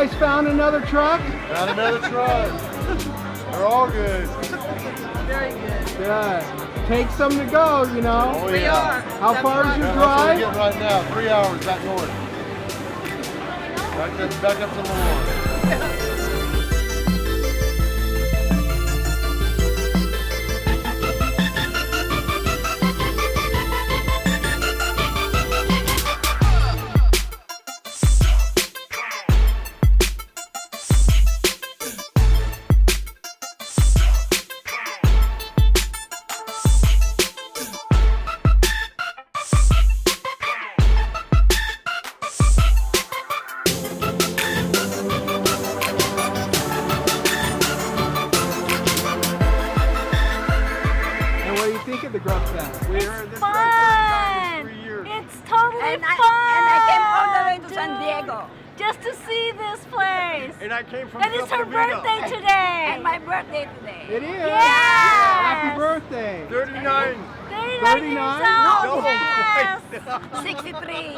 guys found another truck? Found another truck. They're all good. Very good. Good. Take some to go, you know. Oh, We yeah. are. How far is your That's what we're drive? getting right now. 3 hours back north. Back up to Lemoore. The Grubfest. It's fun! It's totally fun! And I came all the way to San Diego. Just to see this place. And I came from And it's her birthday today. And my birthday today. It is. Yes. Happy birthday. 39. 39 years old. No. Yes. 63.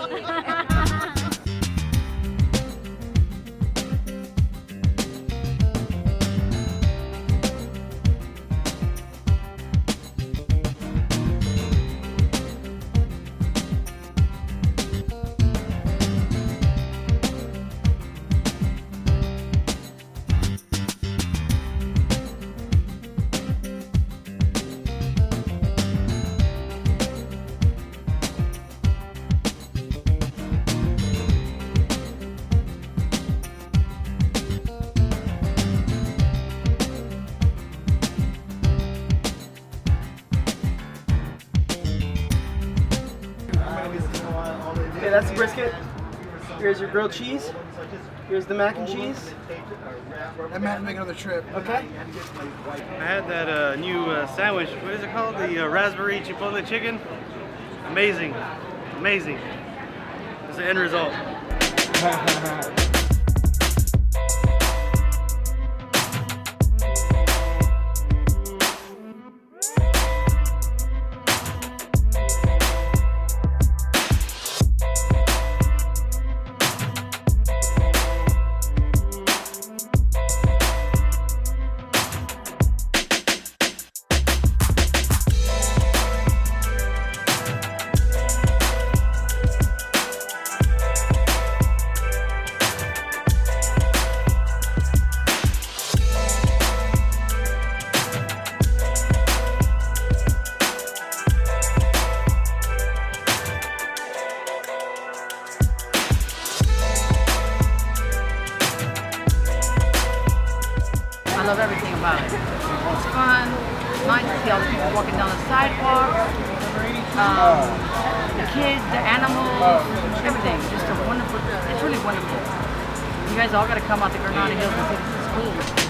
Okay, that's the brisket. Here's your grilled cheese. Here's the mac and cheese. I might have to make another trip. Okay. I had that new sandwich. What is it called? The raspberry chipotle chicken. Amazing, amazing. It's the end result. I love everything about it. It's fun. Nice to see all the people walking down the sidewalk. The kids, the animals, everything. Just a wonderful, it's really wonderful. You guys all got to come out to Granada Hills and see this is cool.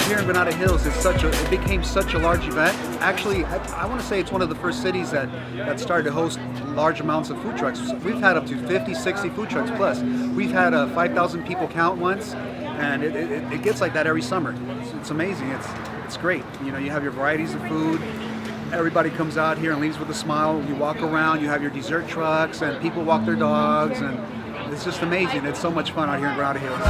Here in Granada Hills, it became such a large event. Actually, I want to say it's one of the first cities that started to host large amounts of food trucks. We've had up to 50, 60 food trucks plus. We've had 5,000 people count once, and it gets like that every summer. It's amazing. It's great. You know, you have your varieties of food. Everybody comes out here and leaves with a smile. You walk around, you have your dessert trucks, and people walk their dogs, and it's just amazing. It's so much fun out here in Granada Hills.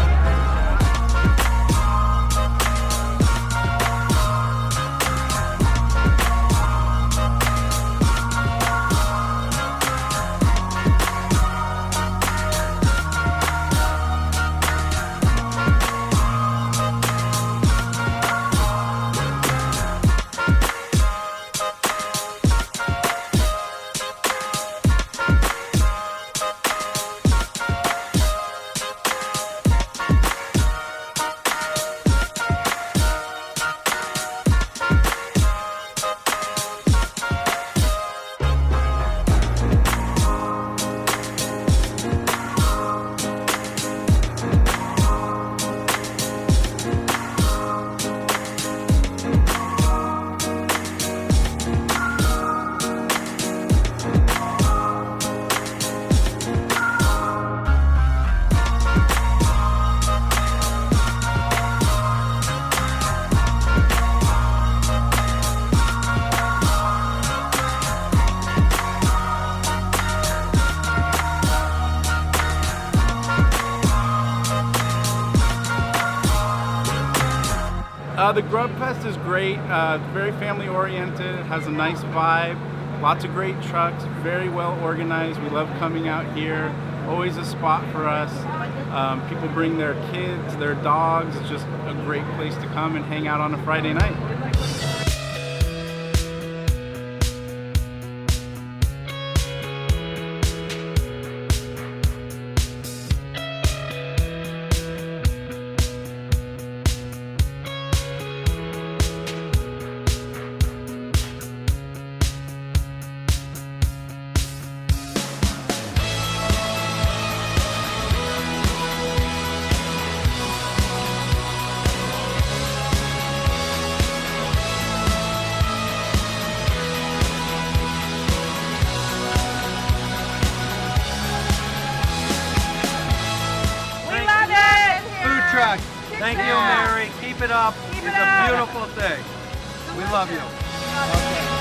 The Grubfest is great, very family oriented, has a nice vibe, lots of great trucks, very well organized. We love coming out here, always a spot for us. People bring their kids, their dogs. It's just a great place to come and hang out on a Friday night. Truck. Thank you, Mary. Keep it up. It's a beautiful thing. We love you. Okay.